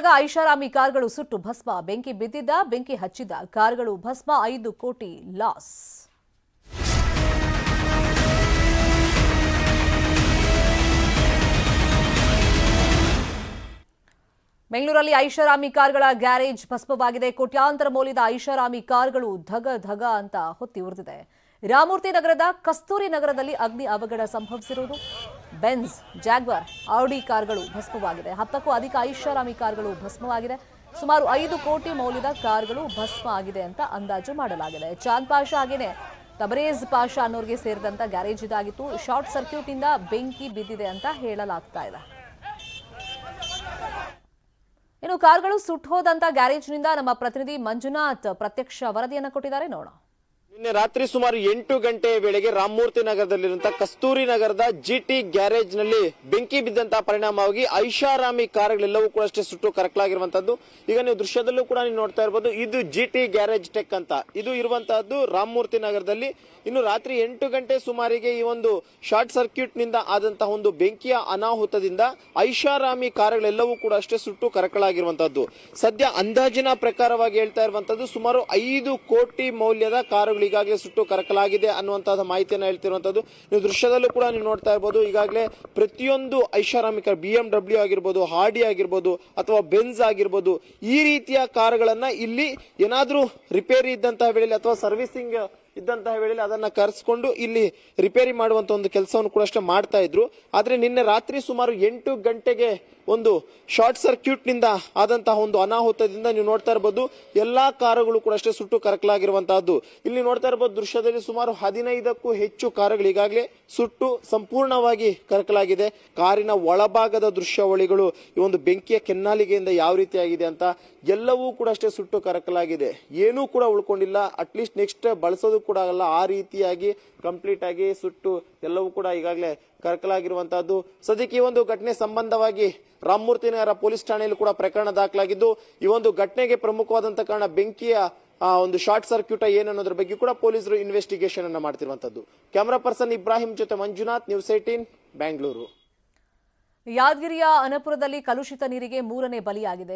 ನಗರದ ಐಷಾರಾಮಿ ಕಾರ್ಗಳು ಸುಟ್ಟು ಭಸ್ಮ, ಬೆಂಕಿ ಹಚ್ಚಿದ ಕಾರ್ಗಳು ಭಸ್ಮ, 5 ಕೋಟಿ ಲಾಸ್. ಬೆಂಗಳೂರಲ್ಲಿ ಐಷಾರಾಮಿ ಕಾರ್ಗಳ ಗ್ಯಾರೇಜ್ ಭಸ್ಮವಾಗಿದೆ. ಕೋಟ್ಯಾಂತರ ಮೌಲ್ಯದ ಐಷಾರಾಮಿ ಕಾರ್ಗಳು ಧಗ ಅಂತ ಹೊತ್ತಿ ಉರಿದಿದೆ. ರಾಮಮೂರ್ತಿ ನಗರದ ಕಸ್ತೂರಿ ನಗರದಲ್ಲಿ ಅಗ್ನಿ ಅವಘಡ ಸಂಭವಿಸಿರುವುದು. ಬೆನ್ಸ್, ಜಾಗ್ವಾರ್, ಆಡಿ ಕಾರ್ಗಳು ಭಸ್ಮವಾಗಿದೆ. 10ಕ್ಕೂ ಅಧಿಕ ಐಷಾರಾಮಿ ಕಾರ್ಗಳು ಭಸ್ಮವಾಗಿದೆ. ಸುಮಾರು 5 ಕೋಟಿ ಮೌಲ್ಯದ ಕಾರ್ಗಳು ಭಸ್ಮ ಆಗಿದೆ ಅಂತ ಅಂದಾಜು ಮಾಡಲಾಗಿದೆ. ಚಾಂದ್ ಪಾಷಾ ಹಾಗೇನೆ ತಬರೇಜ್ ಪಾಷಾ ಅನ್ನೋರಿಗೆ ಸೇರಿದಂತ ಗ್ಯಾರೇಜ್ ಇದಾಗಿತ್ತು. ಶಾರ್ಟ್ ಸರ್ಕ್ಯೂಟ್ ಇಂದ ಬೆಂಕಿ ಬಿದ್ದಿದೆ ಅಂತ ಹೇಳಲಾಗ್ತಾ ಇದೆ. ಇನ್ನು ಕಾರ್ಗಳು ಸುಟ್ಟು ಹೋದಂತ ಗ್ಯಾರೇಜ್ನಿಂದ ನಮ್ಮ ಪ್ರತಿನಿಧಿ ಮಂಜುನಾಥ್ ಪ್ರತ್ಯಕ್ಷ ವರದಿಯನ್ನು ಕೊಟ್ಟಿದ್ದಾರೆ. ನೋಡೋಣ. ನಿನ್ನೆ ರಾತ್ರಿ ಸುಮಾರು 8 ಗಂಟೆಯ ವೇಳೆಗೆ ರಾಮಮೂರ್ತಿ ನಗರದಲ್ಲಿರುವಂತಹ ಕಸ್ತೂರಿ ನಗರದ ಜಿಟಿ ಗ್ಯಾರೇಜ್ ನಲ್ಲಿ ಬೆಂಕಿ ಬಿದ್ದಂತಹ ಪರಿಣಾಮವಾಗಿ ಐಷಾರಾಮಿ ಕಾರ್ಗಳೆಲ್ಲವೂ ಕೂಡ ಅಷ್ಟೇ ಸುಟ್ಟು ಕರಕಲಾಗಿರುವಂತದ್ದು. ಈಗ ನೀವು ದೃಶ್ಯದಲ್ಲೂ ಕೂಡ ನೀವು ನೋಡ್ತಾ ಇರಬಹುದು, ಇದು ಜಿಟಿ ಗ್ಯಾರೇಜ್ ಟೆಕ್ ಅಂತ ಇದು ಇರುವಂತಹದ್ದು ರಾಮಮೂರ್ತಿ ನಗರದಲ್ಲಿ. ಇನ್ನು ರಾತ್ರಿ 8 ಗಂಟೆ ಸುಮಾರಿಗೆ ಈ ಒಂದು ಶಾರ್ಟ್ ಸರ್ಕ್ಯೂಟ್ ನಿಂದ ಆದಂತಹ ಒಂದು ಬೆಂಕಿಯ ಅನಾಹುತದಿಂದ ಐಷಾರಾಮಿ ಕಾರ್ಗಳೆಲ್ಲವೂ ಕೂಡ ಅಷ್ಟೇ ಸುಟ್ಟು ಕರಕಲಾಗಿರುವಂತದ್ದು. ಸದ್ಯ ಅಂದಾಜಿನ ಪ್ರಕಾರವಾಗಿ ಹೇಳ್ತಾ ಇರುವಂತದ್ದು ಸುಮಾರು 5 ಕೋಟಿ ಮೌಲ್ಯದ ಕಾರುಗಳು ಈಗಾಗಲೇ ಸುಟ್ಟು ಕರಕಲಾಗಿದೆ ಅನ್ನುವಂತಹ ಮಾಹಿತಿಯನ್ನು ಹೇಳ್ತಿರುವಂತದ್ದು. ನೀವು ದೃಶ್ಯದಲ್ಲೂ ಕೂಡ ನೀವು ನೋಡ್ತಾ ಇರಬಹುದು, ಈಗಾಗಲೇ ಪ್ರತಿಯೊಂದು ಐಷಾರಾಮಿ ಕಾರ್, BMW ಆಗಿರ್ಬೋದು, ಹಾಡಿ ಆಗಿರ್ಬೋದು ಅಥವಾ ಬೆನ್ಸ್ ಆಗಿರ್ಬೋದು, ಈ ರೀತಿಯ ಕಾರುಗಳನ್ನ ಇಲ್ಲಿ ಏನಾದ್ರೂ ರಿಪೇರಿ ಇದ್ದಂತಹ ವೇಳೆಯಲ್ಲಿ ಅಥವಾ ಸರ್ವಿಸಿಂಗ್ ಇದ್ದಂತಹ ವೇಳೆಯಲ್ಲಿ ಅದನ್ನ ಕರೆಸಿಕೊಂಡು ಇಲ್ಲಿ ರಿಪೇರಿ ಮಾಡುವಂತ ಒಂದು ಕೆಲಸವನ್ನು ಕೂಡ ಅಷ್ಟೇ ಮಾಡ್ತಾ ಇದ್ರು. ಆದ್ರೆ ನಿನ್ನೆ ರಾತ್ರಿ ಸುಮಾರು 8 ಗಂಟೆಗೆ ಒಂದು ಶಾರ್ಟ್ ಸರ್ಕ್ಯೂಟ್ ನಿಂದ ಆದಂತಹ ಒಂದು ಅನಾಹುತದಿಂದ ನೀವು ನೋಡ್ತಾ ಇರಬಹುದು ಎಲ್ಲಾ ಕಾರುಗಳು ಕೂಡ ಅಷ್ಟೇ ಸುಟ್ಟು ಕರಕಲಾಗಿರುವಂತಹದ್ದು. ಇಲ್ಲಿ ನೋಡ್ತಾ ಇರಬಹುದು ದೃಶ್ಯದಲ್ಲಿ ಸುಮಾರು 15ಕ್ಕೂ ಹೆಚ್ಚು ಕಾರುಗಳು ಈಗಾಗಲೇ ಸುಟ್ಟು ಸಂಪೂರ್ಣವಾಗಿ ಕರಕಲಾಗಿದೆ. ಕಾರಿನ ಒಳಭಾಗದ ದೃಶ್ಯಾವಳಿಗಳು ಈ ಒಂದು ಬೆಂಕಿಯ ಕೆನ್ನಾಲಿಗೆಯಿಂದ ಯಾವ ರೀತಿಯಾಗಿದೆ ಅಂತ ಎಲ್ಲವೂ ಕೂಡ ಅಷ್ಟೇ ಸುಟ್ಟು ಕರಕಲಾಗಿದೆ. ಏನೂ ಕೂಡ ಉಳ್ಕೊಂಡಿಲ್ಲ. ಅಟ್ಲೀಸ್ಟ್ ನೆಕ್ಸ್ಟ್ ಬಳಸೋದು ಕೂಡ ಆಗಲ್ಲ, ಆ ರೀತಿಯಾಗಿ ಕಂಪ್ಲೀಟ್ ಆಗಿ ಸುಟ್ಟು ಎಲ್ಲವೂ ಕೂಡ ಈಗಾಗಲೇ ಕರಕಲಾಗಿರುವಂತಹದ್ದು. ಸದ್ಯಕ್ಕೆ ಈ ಒಂದು ಘಟನೆ ಸಂಬಂಧವಾಗಿ ರಾಮಮೂರ್ತಿ ನಗರ ಪೊಲೀಸ್ ಠಾಣೆಯಲ್ಲಿ ಕೂಡ ಪ್ರಕರಣ ದಾಖಲಾಗಿದ್ದು, ಈ ಒಂದು ಘಟನೆಗೆ ಪ್ರಮುಖವಾದಂತಹ ಕಾರಣ ಬೆಂಕಿಯ ಒಂದು ಶಾರ್ಟ್ ಸರ್ಕ್ಯೂಟ್ ಏನನ್ನೋದ್ರ ಬಗ್ಗೆ ಕೂಡ ಪೊಲೀಸರು ಇನ್ವೆಸ್ಟಿಗೇಷನ್ ಅನ್ನ ಮಾಡ್ತಿರುವಂತದ್ದು. ಕ್ಯಾಮರಾ ಪರ್ಸನ್ ಇಬ್ರಾಹಿಂ ಜೊತೆ ಮಂಜುನಾಥ್, ನ್ಯೂಸ್ 18 ಬೆಂಗಳೂರು. ಯಾದಗಿರಿಯ ಅನಪುರದಲ್ಲಿ ಕಲುಷಿತ ನೀರಿಗೆ 3ನೇ ಬಲಿಯಾಗಿದೆ.